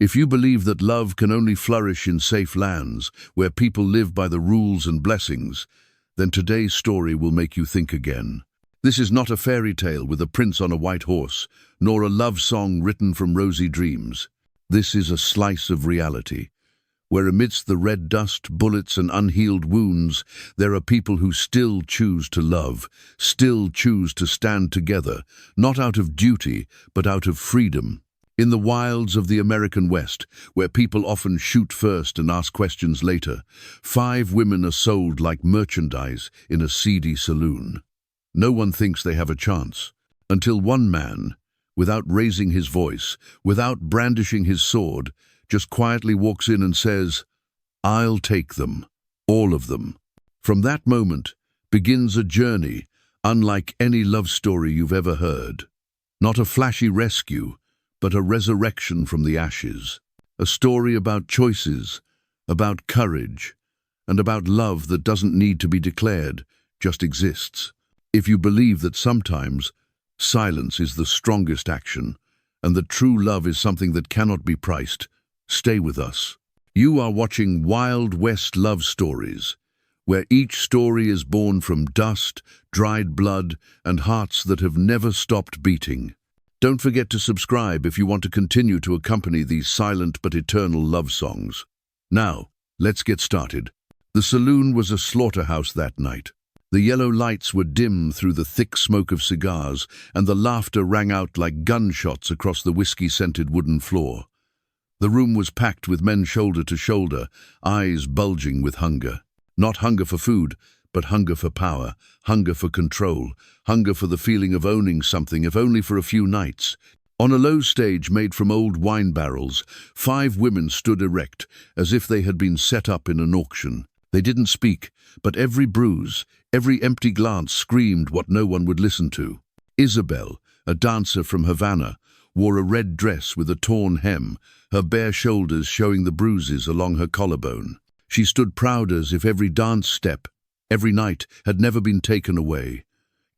If you believe that love can only flourish in safe lands, where people live by the rules and blessings, then today's story will make you think again. This is not a fairy tale with a prince on a white horse, nor a love song written from rosy dreams. This is a slice of reality, where amidst the red dust, bullets and unhealed wounds, there are people who still choose to love, still choose to stand together, not out of duty, but out of freedom. In the wilds of the American West, where people often shoot first and ask questions later, 5 women are sold like merchandise in a seedy saloon. No one thinks they have a chance, until one man, without raising his voice, without brandishing his sword, just quietly walks in and says, "I'll take them, all of them." From that moment begins a journey unlike any love story you've ever heard. Not a flashy rescue, but a resurrection from the ashes. A story about choices, about courage, and about love that doesn't need to be declared, just exists. If you believe that sometimes silence is the strongest action, and that true love is something that cannot be priced, stay with us. You are watching Wild West Love Stories, where each story is born from dust, dried blood, and hearts that have never stopped beating. Don't forget to subscribe if you want to continue to accompany these silent but eternal love songs. Now, let's get started. The saloon was a slaughterhouse that night. The yellow lights were dim through the thick smoke of cigars, and the laughter rang out like gunshots across the whiskey-scented wooden floor. The room was packed with men shoulder to shoulder, eyes bulging with hunger. Not hunger for food, but hunger for power, hunger for control, hunger for the feeling of owning something, if only for a few nights. On a low stage made from old wine barrels, 5 women stood erect, as if they had been set up in an auction. They didn't speak, but every bruise, every empty glance screamed what no one would listen to. Isabel, a dancer from Havana, wore a red dress with a torn hem, her bare shoulders showing the bruises along her collarbone. She stood proud as if every dance step, every night, had never been taken away.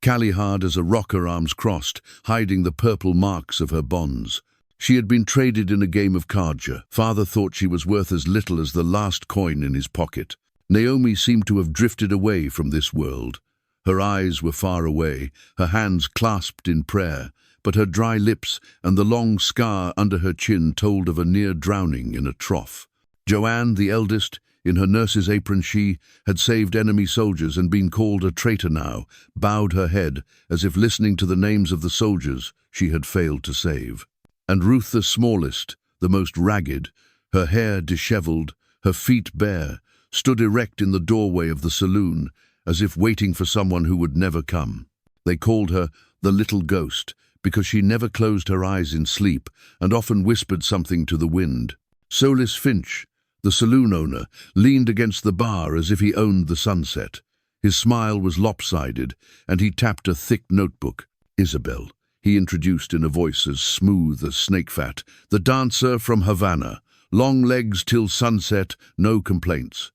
Callie hard as a rock, her arms crossed, hiding the purple marks of her bonds. She had been traded in a game of cardja. Father thought she was worth as little as the last coin in his pocket. Naomi seemed to have drifted away from this world. Her eyes were far away, her hands clasped in prayer, but her dry lips and the long scar under her chin told of a near drowning in a trough. Joanne, the eldest, in her nurse's apron, she had saved enemy soldiers and been called a traitor now, bowed her head as if listening to the names of the soldiers she had failed to save. And Ruth, the smallest, the most ragged, her hair disheveled, her feet bare, stood erect in the doorway of the saloon, as if waiting for someone who would never come. They called her the little ghost, because she never closed her eyes in sleep and often whispered something to the wind. Solis Finch, the saloon owner, leaned against the bar as if he owned the sunset. His smile was lopsided, and he tapped a thick notebook. "Isabel," he introduced in a voice as smooth as snake fat, "the dancer from Havana. Long legs till sunset, no complaints."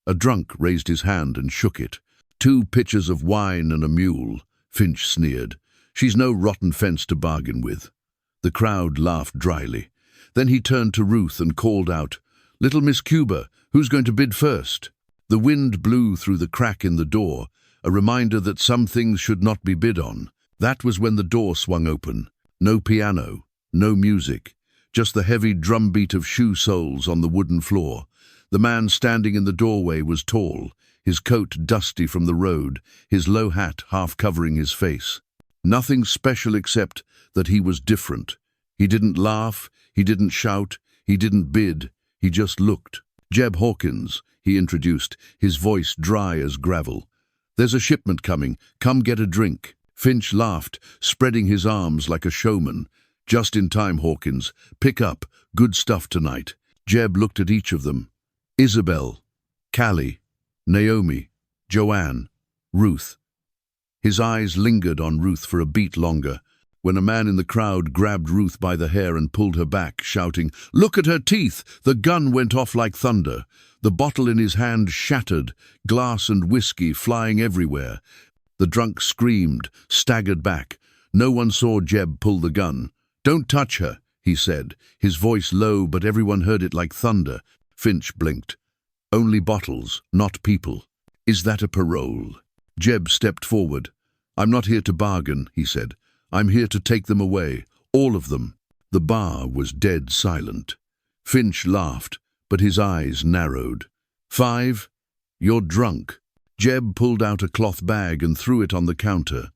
A drunk raised his hand and shook it. "2 pitchers of wine and a mule," Finch sneered. "She's no rotten fence to bargain with." The crowd laughed dryly. Then he turned to Ruth and called out, "Little Miss Cuba, who's going to bid first?" The wind blew through the crack in the door, a reminder that some things should not be bid on. That was when the door swung open. No piano, no music, just the heavy drumbeat of shoe soles on the wooden floor. The man standing in the doorway was tall, his coat dusty from the road, his low hat half covering his face. Nothing special except that he was different. He didn't laugh, he didn't shout, he didn't bid. He just looked. "Jeb Hawkins," he introduced, his voice dry as gravel. "There's a shipment coming. Come get a drink." Finch laughed, spreading his arms like a showman. "Just in time, Hawkins. Pick up. Good stuff tonight." Jeb looked at each of them. Isabel, Callie, Naomi, Joanne, Ruth. His eyes lingered on Ruth for a beat longer, when a man in the crowd grabbed Ruth by the hair and pulled her back, shouting, "Look at her teeth!" The gun went off like thunder. The bottle in his hand shattered, glass and whiskey flying everywhere. The drunk screamed, staggered back. No one saw Jeb pull the gun. "Don't touch her," he said, his voice low, but everyone heard it like thunder. Finch blinked. Only bottles, not people. Is that a parole? Jeb stepped forward. I'm not here to bargain, he said. I'm here to take them away, all of them. The bar was dead silent. Finch laughed, but his eyes narrowed. 5? You're drunk. Jeb pulled out a cloth bag and threw it on the counter.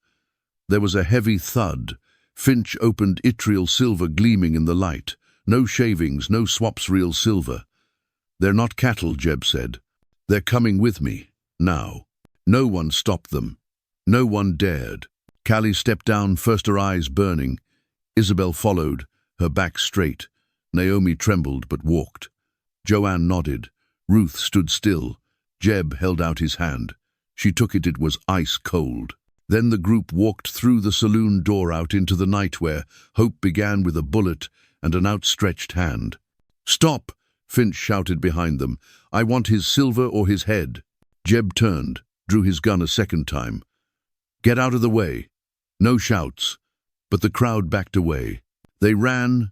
There was a heavy thud. Finch opened yttrial silver gleaming in the light. No shavings, no swaps, real silver. They're not cattle, Jeb said. They're coming with me, now. No one stopped them. No one dared. Callie stepped down, first her eyes burning. Isabel followed, her back straight. Naomi trembled but walked. Joanne nodded. Ruth stood still. Jeb held out his hand. She took it. It was ice cold. Then the group walked through the saloon door out into the night where hope began with a bullet and an outstretched hand. Stop! Finch shouted behind them. I want his silver or his head. Jeb turned, drew his gun a second time. Get out of the way. No shouts. But the crowd backed away. They ran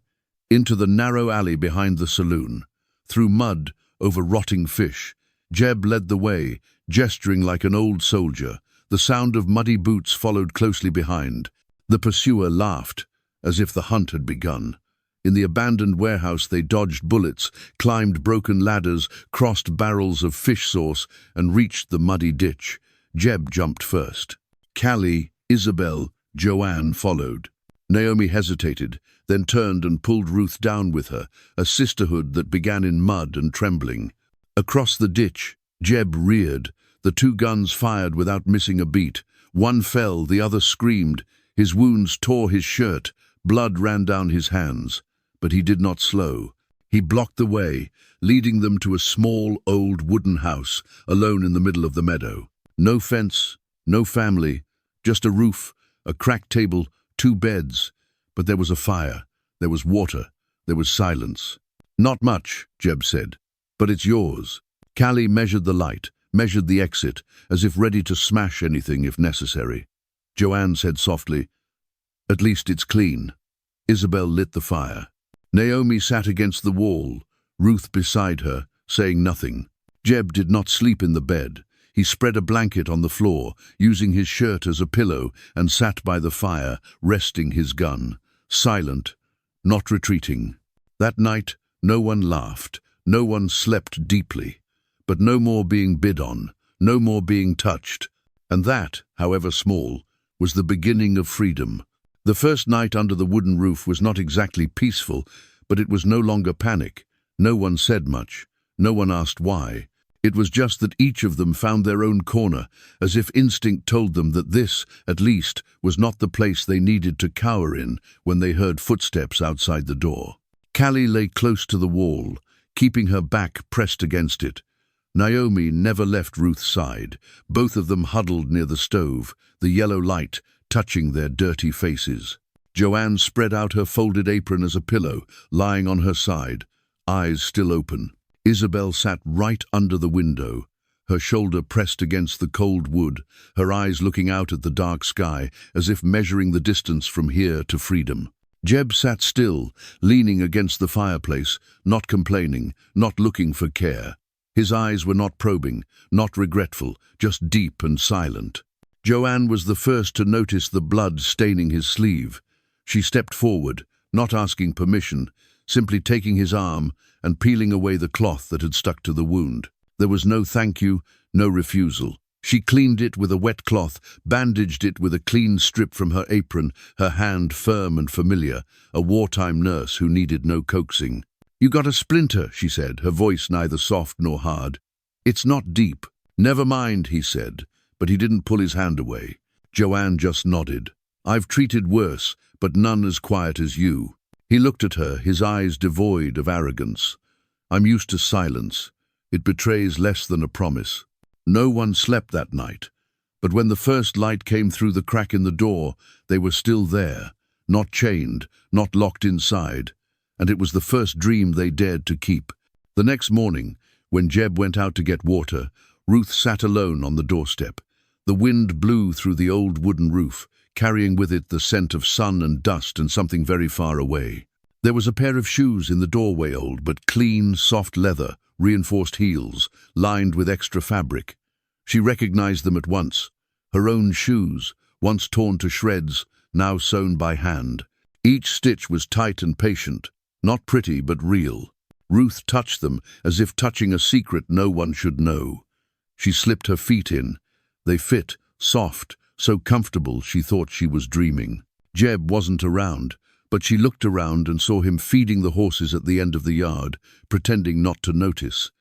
into the narrow alley behind the saloon, through mud, over rotting fish. Jeb led the way, gesturing like an old soldier. The sound of muddy boots followed closely behind. The pursuer laughed, as if the hunt had begun. In the abandoned warehouse they dodged bullets, climbed broken ladders, crossed barrels of fish sauce, and reached the muddy ditch. Jeb jumped first. Callie, Isabel, Joanne followed. Naomi hesitated, then turned and pulled Ruth down with her, a sisterhood that began in mud and trembling. Across the ditch, Jeb reared. The two guns fired without missing a beat. One fell, the other screamed. His wounds tore his shirt. Blood ran down his hands. But he did not slow. He blocked the way, leading them to a small, old wooden house, alone in the middle of the meadow. No fence, no family, just a roof, a cracked table, 2 beds. But there was a fire, there was water, there was silence. Not much, Jeb said, but it's yours. Callie measured the light, measured the exit, as if ready to smash anything if necessary. Joanne said softly, at least it's clean. Isabel lit the fire. Naomi sat against the wall, Ruth beside her, saying nothing. Jeb did not sleep in the bed. He spread a blanket on the floor, using his shirt as a pillow, and sat by the fire, resting his gun. Silent, not retreating. That night, no one laughed, no one slept deeply. But no more being bid on, no more being touched. And that, however small, was the beginning of freedom. The first night under the wooden roof was not exactly peaceful, but it was no longer panic. No one said much. No one asked why. It was just that each of them found their own corner, as if instinct told them that this, at least, was not the place they needed to cower in when they heard footsteps outside the door. Callie lay close to the wall, keeping her back pressed against it. Naomi never left Ruth's side. Both of them huddled near the stove, the yellow light touching their dirty faces. Joanne spread out her folded apron as a pillow, lying on her side, eyes still open. Isabel sat right under the window, her shoulder pressed against the cold wood, her eyes looking out at the dark sky, as if measuring the distance from here to freedom. Jeb sat still, leaning against the fireplace, not complaining, not looking for care. His eyes were not probing, not regretful, just deep and silent. Joanne was the first to notice the blood staining his sleeve. She stepped forward, not asking permission, simply taking his arm and peeling away the cloth that had stuck to the wound. There was no thank you, no refusal. She cleaned it with a wet cloth, bandaged it with a clean strip from her apron, her hand firm and familiar, a wartime nurse who needed no coaxing. You got a splinter, she said, her voice neither soft nor hard. It's not deep. Never mind, he said, but he didn't pull his hand away. Joanne just nodded. I've treated worse, but none as quiet as you. He looked at her, his eyes devoid of arrogance. I'm used to silence. It betrays less than a promise. No one slept that night. But when the first light came through the crack in the door, they were still there, not chained, not locked inside. And it was the first dream they dared to keep. The next morning, when Jeb went out to get water, Ruth sat alone on the doorstep. The wind blew through the old wooden roof, carrying with it the scent of sun and dust and something very far away. There was a pair of shoes in the doorway, old but clean, soft leather, reinforced heels, lined with extra fabric. She recognized them at once. Her own shoes, once torn to shreds, now sewn by hand. Each stitch was tight and patient, not pretty but real. Ruth touched them as if touching a secret no one should know. She slipped her feet in. They fit, soft, so comfortable she thought she was dreaming. Jeb wasn't around, but she looked around and saw him feeding the horses at the end of the yard, pretending not to notice.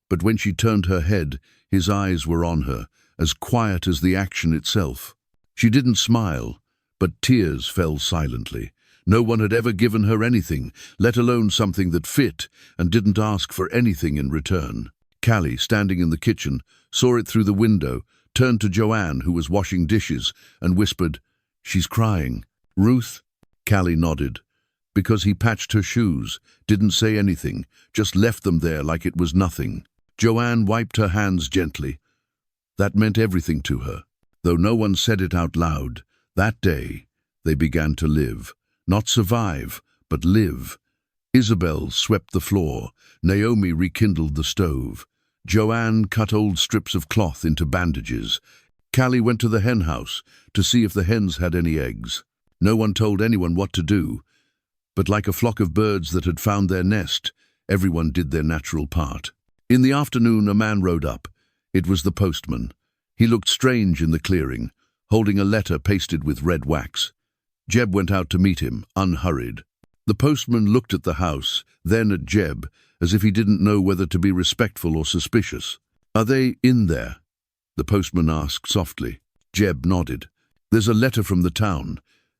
But when she turned her head, his eyes were on her, as quiet as the action itself. She didn't smile, but tears fell silently. No one had ever given her anything, let alone something that fit, and didn't ask for anything in return. Callie, standing in the kitchen, saw it through the window, turned to Joanne, who was washing dishes, and whispered, "She's crying." "Ruth?" Callie nodded. Because he patched her shoes, didn't say anything, just left them there like it was nothing. Joanne wiped her hands gently. That meant everything to her. Though no one said it out loud, that day they began to live. Not survive, but live. Isabel swept the floor. Naomi rekindled the stove. Joanne cut old strips of cloth into bandages. Callie went to the hen house to see if the hens had any eggs. No one told anyone what to do, but like a flock of birds that had found their nest, everyone did their natural part. In the afternoon, a man rode up. It was the postman. He looked strange in the clearing, holding a letter pasted with red wax. Jeb went out to meet him, unhurried. The postman looked at the house, then at Jeb, as if he didn't know whether to be respectful or suspicious. "Are they in there?" the postman asked softly. Jeb nodded. "There's a letter from the town.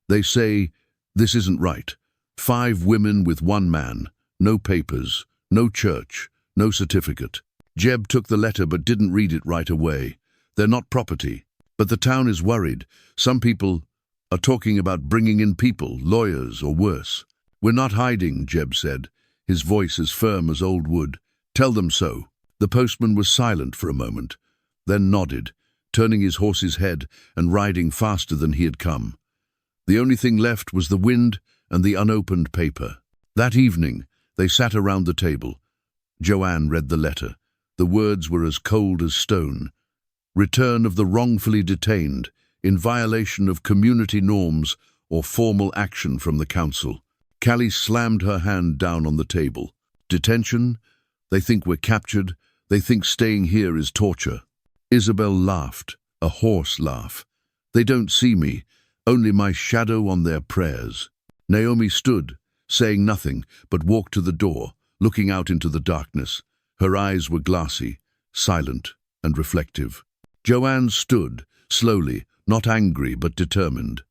They say, this isn't right. 5 women with 1 man, no papers, no church, no certificate." Jeb took the letter but didn't read it right away. "They're not property, but the town is worried. Some people are talking about bringing in people, lawyers or worse." "We're not hiding," Jeb said, his voice as firm as old wood. "Tell them so." The postman was silent for a moment, then nodded, turning his horse's head and riding faster than he had come. The only thing left was the wind and the unopened paper. That evening, they sat around the table. Joanne read the letter. The words were as cold as stone. Return of the wrongfully detained, in violation of community norms or formal action from the council. Callie slammed her hand down on the table. "Detention? They think we're captured. They think staying here is torture." Isabel laughed, a hoarse laugh. "They don't see me, only my shadow on their prayers." Naomi stood, saying nothing, but walked to the door, looking out into the darkness. Her eyes were glassy, silent, and reflective. Joanne stood, slowly, not angry but determined.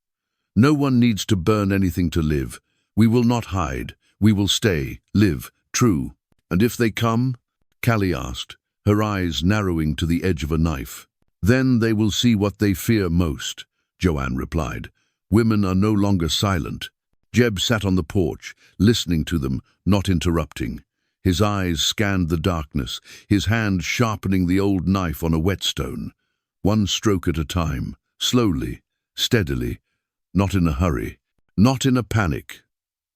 "No one needs to burn anything to live. We will not hide. We will stay, live, true." "And if they come?" Callie asked, her eyes narrowing to the edge of a knife. "Then they will see what they fear most," Joanne replied. "Women are no longer silent." Jeb sat on the porch, listening to them, not interrupting. His eyes scanned the darkness, his hand sharpening the old knife on a whetstone. One stroke at a time, slowly, steadily, not in a hurry, not in a panic,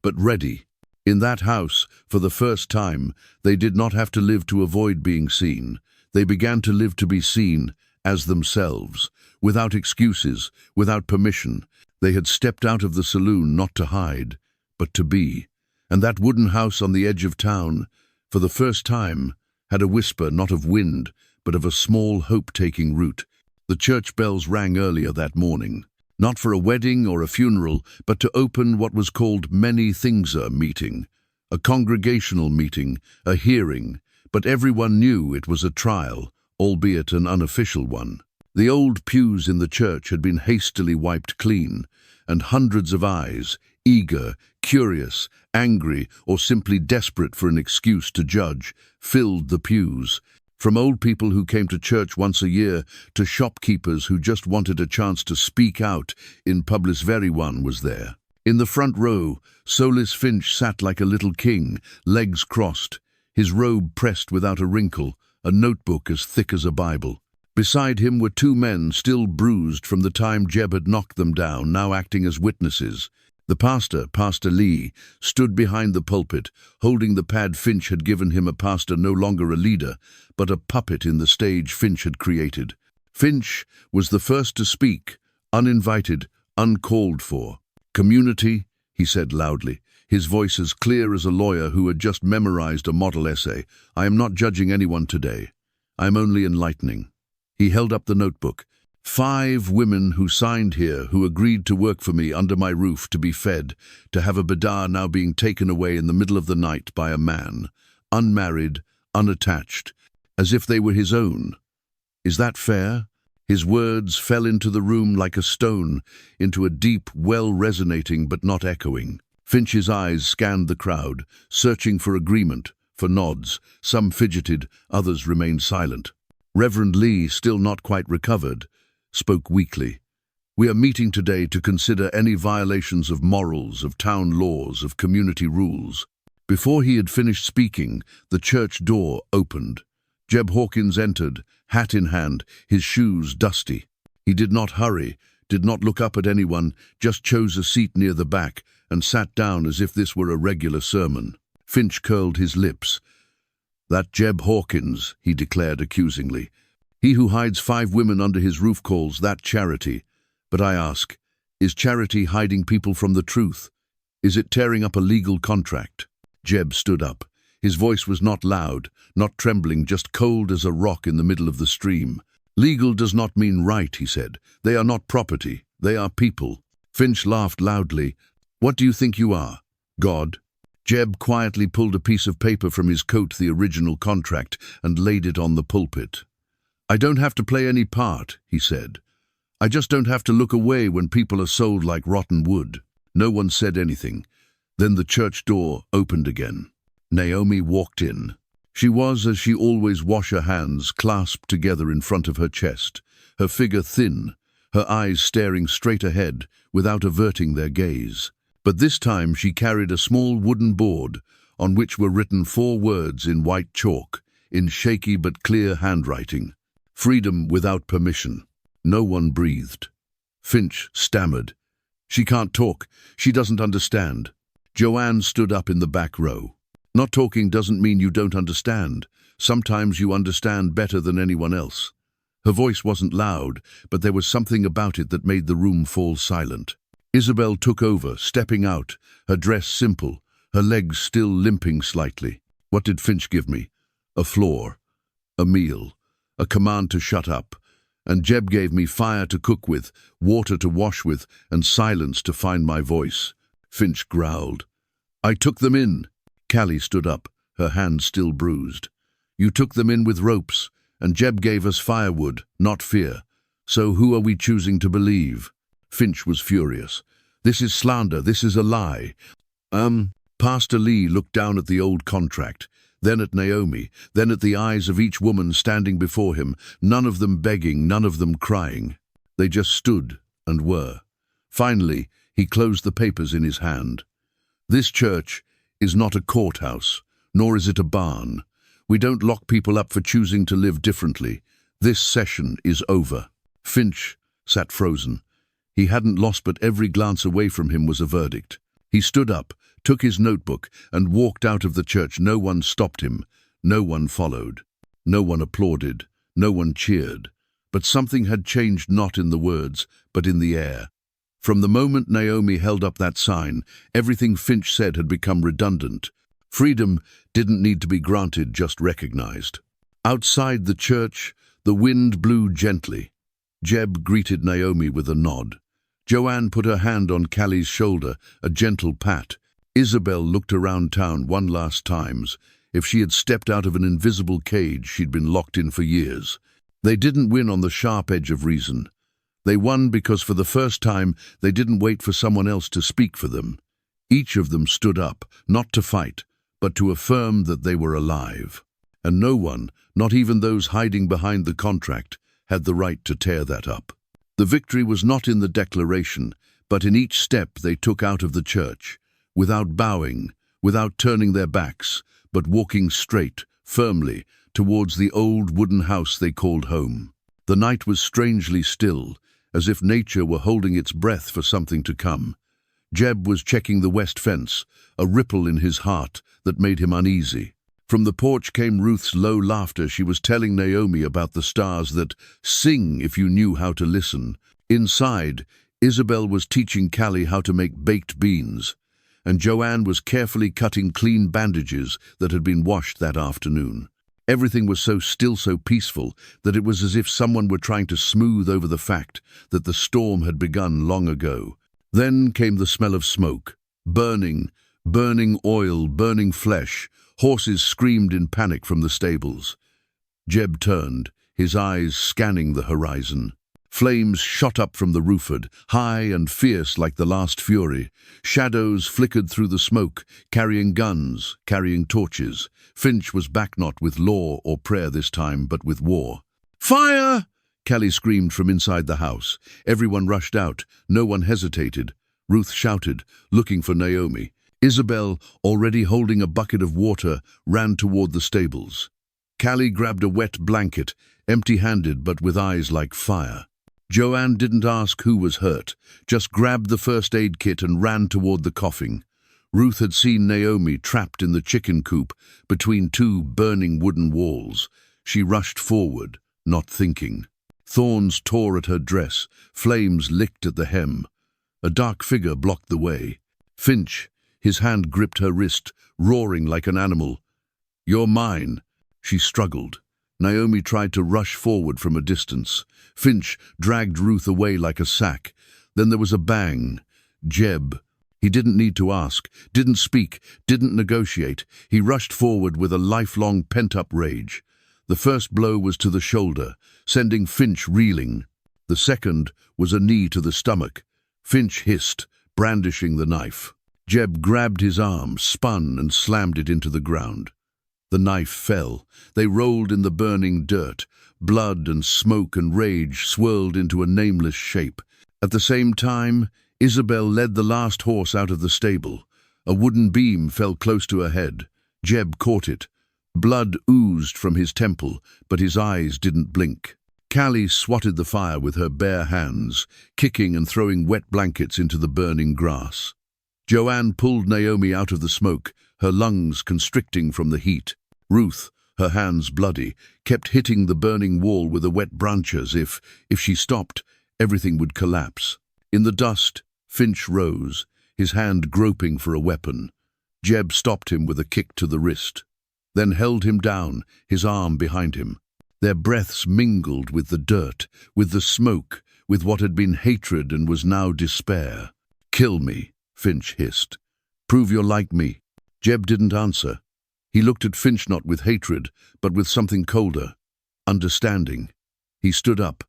but ready. In that house, for the first time, they did not have to live to avoid being seen. They began to live to be seen as themselves, without excuses, without permission. They had stepped out of the saloon not to hide, but to be. And that wooden house on the edge of town, for the first time, had a whisper not of wind, but of a small hope-taking root. The church bells rang earlier that morning, not for a wedding or a funeral, but to open what was called Many Thingser meeting, a congregational meeting, a hearing, but everyone knew it was a trial, albeit an unofficial one. The old pews in the church had been hastily wiped clean, and hundreds of eyes, eager, curious, angry, or simply desperate for an excuse to judge, filled the pews. From old people who came to church once a year to shopkeepers who just wanted a chance to speak out in public, everyone was there. In the front row, Solis Finch sat like a little king, legs crossed, his robe pressed without a wrinkle, a notebook as thick as a Bible. Beside him were 2 men still bruised from the time Jeb had knocked them down, now acting as witnesses. The pastor, Pastor Lee, stood behind the pulpit, holding the pad Finch had given him, a pastor no longer a leader, but a puppet in the stage Finch had created. Finch was the first to speak, uninvited, uncalled for. "Community," he said loudly, his voice as clear as a lawyer who had just memorized a model essay. "I am not judging anyone today. I am only enlightening." He held up the notebook. 5 women who signed here, who agreed to work for me under my roof, to be fed, to have a bidar now being taken away in the middle of the night by a man, unmarried, unattached, as if they were his own. Is that fair? His words fell into the room like a stone, into a deep well resonating but not echoing. Finch's eyes scanned the crowd, searching for agreement, for nods. Some fidgeted, others remained silent. Reverend Lee, still not quite recovered, spoke weakly. "We are meeting today to consider any violations of morals, of town laws, of community rules." Before he had finished speaking, the church door opened. Jeb Hawkins entered, hat in hand, his shoes dusty. He did not hurry, did not look up at anyone, just chose a seat near the back and sat down as if this were a regular sermon. Finch curled his lips. "That Jeb Hawkins," he declared accusingly. "He who hides 5 women under his roof calls that charity. But I ask, is charity hiding people from the truth? Is it tearing up a legal contract?" Jeb stood up. His voice was not loud, not trembling, just cold as a rock in the middle of the stream. "Legal does not mean right," he said. "They are not property. They are people." Finch laughed loudly. "What do you think you are? God?" Jeb quietly pulled a piece of paper from his coat, the original contract, and laid it on the pulpit. "I don't have to play any part," he said. "I just don't have to look away when people are sold like rotten wood." No one said anything. Then the church door opened again. Naomi walked in. She was, as she always was, her hands clasped together in front of her chest, her figure thin, her eyes staring straight ahead without averting their gaze. But this time she carried a small wooden board on which were written 4 words in white chalk, in shaky but clear handwriting. "Freedom without permission." No one breathed. Finch stammered. "She can't talk. She doesn't understand." Joanne stood up in the back row. "Not talking doesn't mean you don't understand. Sometimes you understand better than anyone else." Her voice wasn't loud, but there was something about it that made the room fall silent. Isabel took over, stepping out, her dress simple, her legs still limping slightly. "What did Finch give me? A floor, a meal, a command to shut up. And Jeb gave me fire to cook with, water to wash with, and silence to find my voice." Finch growled. "I took them in." Callie stood up, her hand still bruised. "You took them in with ropes, and Jeb gave us firewood, not fear. So who are we choosing to believe?" Finch was furious. "This is slander, this is a lie." Pastor Lee looked down at the old contract, then at Naomi, then at the eyes of each woman standing before him, none of them begging, none of them crying. They just stood and were. Finally, he closed the papers in his hand. "This church is not a courthouse, nor is it a barn. We don't lock people up for choosing to live differently. This session is over." Finch sat frozen. He hadn't lost, but every glance away from him was a verdict. He stood up, took his notebook, and walked out of the church. No one stopped him. No one followed. No one applauded. No one cheered. But something had changed, not in the words, but in the air. From the moment Naomi held up that sign, everything Finch said had become redundant. Freedom didn't need to be granted, just recognized. Outside the church, the wind blew gently. Jeb greeted Naomi with a nod. Joanne put her hand on Callie's shoulder, a gentle pat. Isabel looked around town one last time. If she had stepped out of an invisible cage, she'd been locked in for years. They didn't win on the sharp edge of reason. They won because for the first time they didn't wait for someone else to speak for them. Each of them stood up, not to fight, but to affirm that they were alive. And no one, not even those hiding behind the contract, had the right to tear that up. The victory was not in the declaration, but in each step they took out of the church, without bowing, without turning their backs, but walking straight, firmly, towards the old wooden house they called home. The night was strangely still, as if nature were holding its breath for something to come. Jeb was checking the west fence, a ripple in his heart that made him uneasy. From the porch came Ruth's low laughter. She was telling Naomi about the stars that sing if you knew how to listen. Inside, Isabel was teaching Callie how to make baked beans, and Joanne was carefully cutting clean bandages that had been washed that afternoon. Everything was so still, so peaceful, that it was as if someone were trying to smooth over the fact that the storm had begun long ago. Then came the smell of smoke. Burning oil, burning flesh. Horses screamed in panic from the stables. Jeb turned, his eyes scanning the horizon. Flames shot up from the roofyard, high and fierce like the last fury. Shadows flickered through the smoke, carrying guns, carrying torches. Finch was back not with law or prayer this time, but with war. "Fire!" Callie screamed from inside the house. Everyone rushed out. No one hesitated. Ruth shouted, looking for Naomi. Isabel, already holding a bucket of water, ran toward the stables. Callie grabbed a wet blanket, empty-handed but with eyes like fire. Joanne didn't ask who was hurt, just grabbed the first aid kit and ran toward the coughing. Ruth had seen Naomi trapped in the chicken coop between two burning wooden walls. She rushed forward, not thinking. Thorns tore at her dress, flames licked at the hem. A dark figure blocked the way. Finch, his hand gripped her wrist, roaring like an animal. "You're mine." She struggled. Naomi tried to rush forward from a distance. Finch dragged Ruth away like a sack. Then there was a bang. Jeb. He didn't need to ask, didn't speak, didn't negotiate. He rushed forward with a lifelong pent-up rage. The first blow was to the shoulder, sending Finch reeling. The second was a knee to the stomach. Finch hissed, brandishing the knife. Jeb grabbed his arm, spun and slammed it into the ground. The knife fell. They rolled in the burning dirt. Blood and smoke and rage swirled into a nameless shape. At the same time, Isabel led the last horse out of the stable. A wooden beam fell close to her head. Jeb caught it. Blood oozed from his temple, but his eyes didn't blink. Callie swatted the fire with her bare hands, kicking and throwing wet blankets into the burning grass. Joanne pulled Naomi out of the smoke, her lungs constricting from the heat. Ruth, her hands bloody, kept hitting the burning wall with the wet branches. If she stopped, everything would collapse. In the dust, Finch rose, his hand groping for a weapon. Jeb stopped him with a kick to the wrist, then held him down, his arm behind him. Their breaths mingled with the dirt, with the smoke, with what had been hatred and was now despair. "Kill me," Finch hissed. "Prove you're like me." Jeb didn't answer. He looked at Finch not with hatred, but with something colder, understanding. He stood up,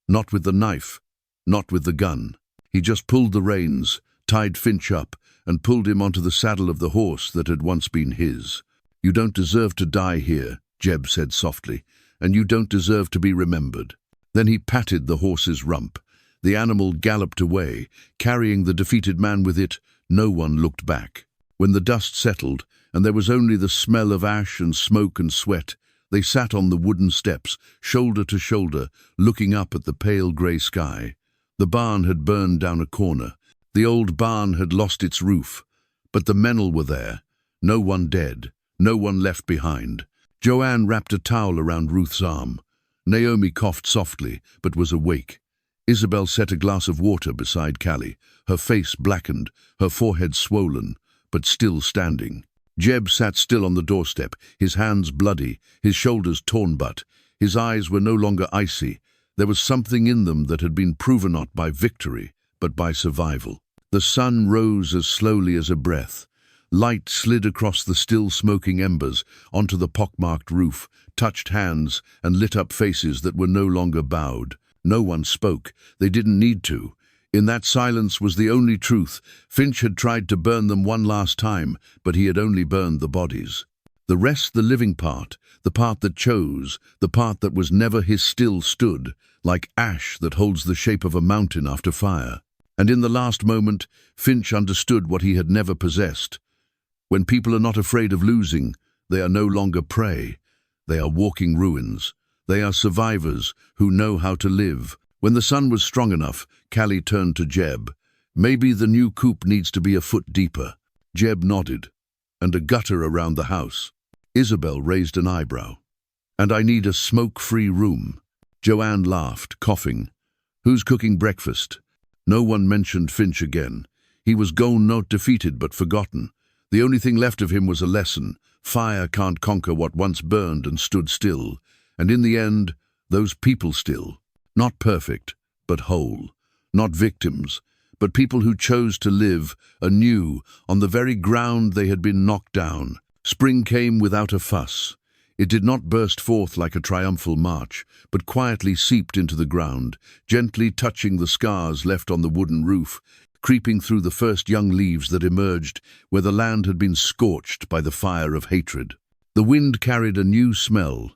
not with the knife, not with the gun. He just pulled the reins, tied Finch up, and pulled him onto the saddle of the horse that had once been his. "You don't deserve to die here," Jeb said softly, "and you don't deserve to be remembered." Then he patted the horse's rump. The animal galloped away, carrying the defeated man with it. No one looked back. When the dust settled, and there was only the smell of ash and smoke and sweat, they sat on the wooden steps, shoulder to shoulder, looking up at the pale grey sky. The barn had burned down a corner. The old barn had lost its roof. But the Mennel were there. No one dead. No one left behind. Joanne wrapped a towel around Ruth's arm. Naomi coughed softly, but was awake. Isabel set a glass of water beside Callie, her face blackened, her forehead swollen, but still standing. Jeb sat still on the doorstep, his hands bloody, his shoulders torn, but his eyes were no longer icy. There was something in them that had been proven not by victory, but by survival. The sun rose as slowly as a breath. Light slid across the still smoking embers, onto the pockmarked roof, touched hands, and lit up faces that were no longer bowed. No one spoke. They didn't need to. In that silence was the only truth. Finch had tried to burn them one last time, but he had only burned the bodies. The rest, the living part, the part that chose, the part that was never his, still stood, like ash that holds the shape of a mountain after fire. And in the last moment, Finch understood what he had never possessed. When people are not afraid of losing, they are no longer prey. They are walking ruins. They are survivors who know how to live. When the sun was strong enough, Callie turned to Jeb. Maybe the new coop needs to be a foot deeper. Jeb nodded. And a gutter around the house. Isabel raised an eyebrow. And I need a smoke-free room. Joanne laughed, coughing. Who's cooking breakfast? No one mentioned Finch again. He was gone, not defeated but forgotten. The only thing left of him was a lesson. Fire can't conquer what once burned and stood still. And in the end, those people still. Not perfect, but whole. Not victims, but people who chose to live anew on the very ground they had been knocked down. Spring came without a fuss. It did not burst forth like a triumphal march, but quietly seeped into the ground, gently touching the scars left on the wooden roof, creeping through the first young leaves that emerged where the land had been scorched by the fire of hatred. The wind carried a new smell.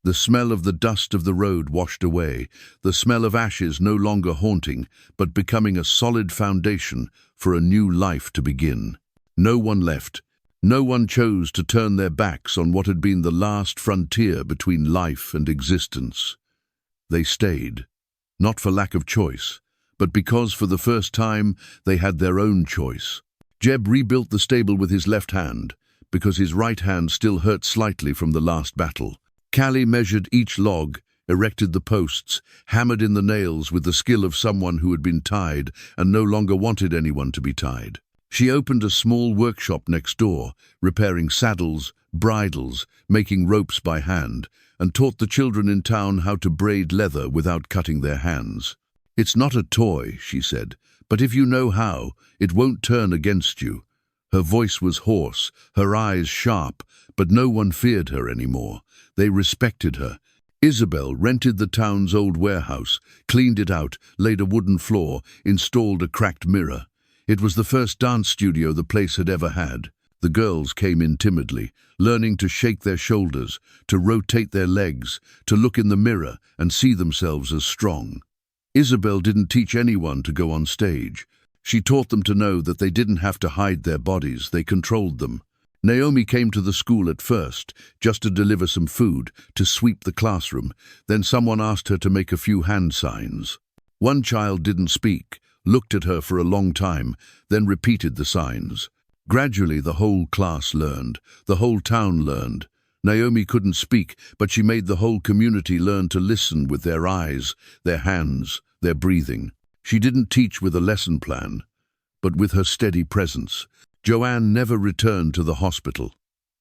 The smell of the dust of the road washed away, the smell of ashes no longer haunting, but becoming a solid foundation for a new life to begin. No one left. No one chose to turn their backs on what had been the last frontier between life and existence. They stayed, not for lack of choice, but because for the first time they had their own choice. Jeb rebuilt the stable with his left hand, because his right hand still hurt slightly from the last battle. Callie measured each log, erected the posts, hammered in the nails with the skill of someone who had been tied and no longer wanted anyone to be tied. She opened a small workshop next door, repairing saddles, bridles, making ropes by hand, and taught the children in town how to braid leather without cutting their hands. "It's not a toy," she said, "but if you know how, it won't turn against you." Her voice was hoarse, her eyes sharp, but no one feared her anymore. They respected her. Isabel rented the town's old warehouse, cleaned it out, laid a wooden floor, installed a cracked mirror. It was the first dance studio the place had ever had. The girls came in timidly, learning to shake their shoulders, to rotate their legs, to look in the mirror and see themselves as strong. Isabel didn't teach anyone to go on stage. She taught them to know that they didn't have to hide their bodies, they controlled them. Naomi came to the school at first, just to deliver some food, to sweep the classroom. Then someone asked her to make a few hand signs. One child didn't speak, looked at her for a long time, then repeated the signs. Gradually the whole class learned, the whole town learned. Naomi couldn't speak, but she made the whole community learn to listen with their eyes, their hands, their breathing. She didn't teach with a lesson plan, but with her steady presence. Joanne never returned to the hospital.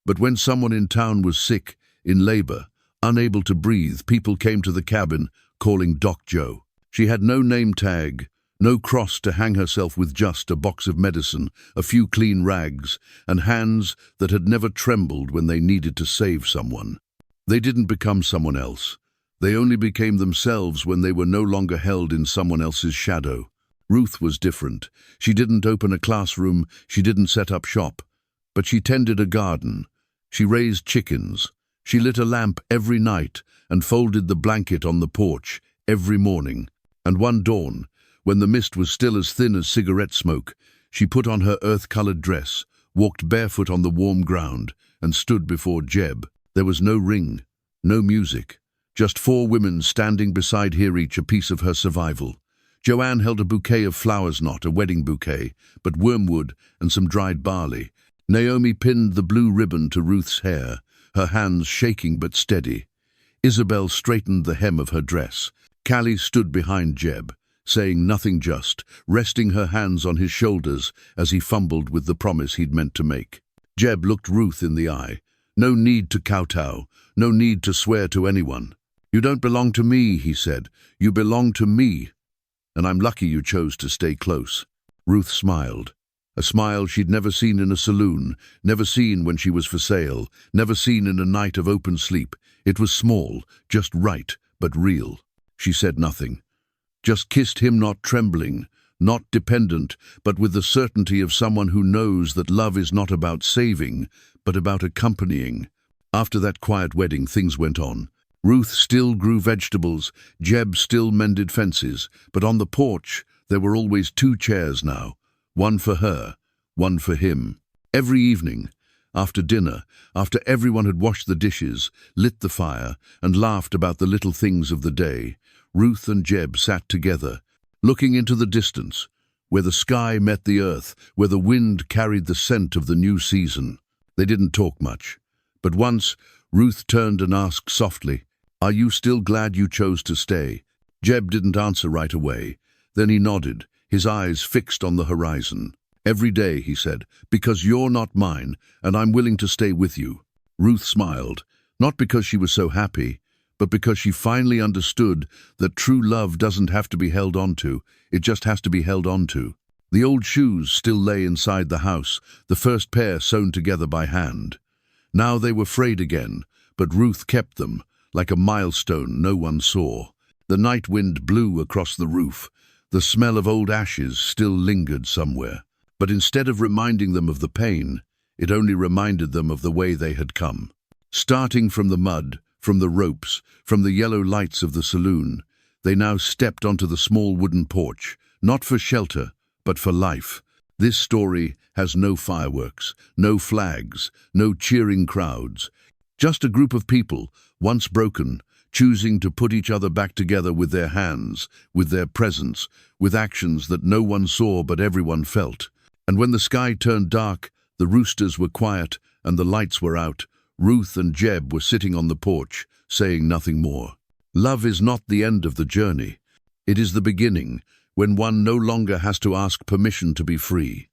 But when someone in town was sick, in labor, unable to breathe, people came to the cabin, calling Doc Joe. She had no name tag, no cross to hang herself with, just a box of medicine, a few clean rags, and hands that had never trembled when they needed to save someone. They didn't become someone else. They only became themselves when they were no longer held in someone else's shadow. Ruth was different. She didn't open a classroom, she didn't set up shop, but she tended a garden. She raised chickens. She lit a lamp every night and folded the blanket on the porch every morning. And one dawn, when the mist was still as thin as cigarette smoke, she put on her earth-colored dress, walked barefoot on the warm ground, and stood before Jeb. There was no ring, no music, just 4 women standing beside her, each a piece of her survival. Joanne held a bouquet of flowers, not a wedding bouquet, but wormwood and some dried barley. Naomi pinned the blue ribbon to Ruth's hair, her hands shaking but steady. Isabel straightened the hem of her dress. Callie stood behind Jeb, saying nothing, just resting her hands on his shoulders as he fumbled with the promise he'd meant to make. Jeb looked Ruth in the eye. No need to kowtow, no need to swear to anyone. "You don't belong to me," he said. "You belong to me. And I'm lucky you chose to stay close." Ruth smiled. A smile she'd never seen in a saloon, never seen when she was for sale, never seen in a night of open sleep. It was small, just right, but real. She said nothing. Just kissed him, not trembling, not dependent, but with the certainty of someone who knows that love is not about saving, but about accompanying. After that quiet wedding, things went on. Ruth still grew vegetables, Jeb still mended fences, but on the porch there were always 2 chairs now, one for her, one for him. Every evening, after dinner, after everyone had washed the dishes, lit the fire, and laughed about the little things of the day, Ruth and Jeb sat together, looking into the distance, where the sky met the earth, where the wind carried the scent of the new season. They didn't talk much, but once Ruth turned and asked softly, "Are you still glad you chose to stay?" Jeb didn't answer right away. Then he nodded, his eyes fixed on the horizon. "Every day," he said, "because you're not mine, and I'm willing to stay with you." Ruth smiled, not because she was so happy, but because she finally understood that true love doesn't have to be held on to, it just has to be held on to. The old shoes still lay inside the house, the first pair sewn together by hand. Now they were frayed again, but Ruth kept them, like a milestone no one saw. The night wind blew across the roof. The smell of old ashes still lingered somewhere. But instead of reminding them of the pain, it only reminded them of the way they had come. Starting from the mud, from the ropes, from the yellow lights of the saloon, they now stepped onto the small wooden porch, not for shelter, but for life. This story has no fireworks, no flags, no cheering crowds. Just a group of people, once broken, choosing to put each other back together with their hands, with their presence, with actions that no one saw but everyone felt. And when the sky turned dark, the roosters were quiet and the lights were out, Ruth and Jeb were sitting on the porch, saying nothing more. Love is not the end of the journey. It is the beginning, when one no longer has to ask permission to be free.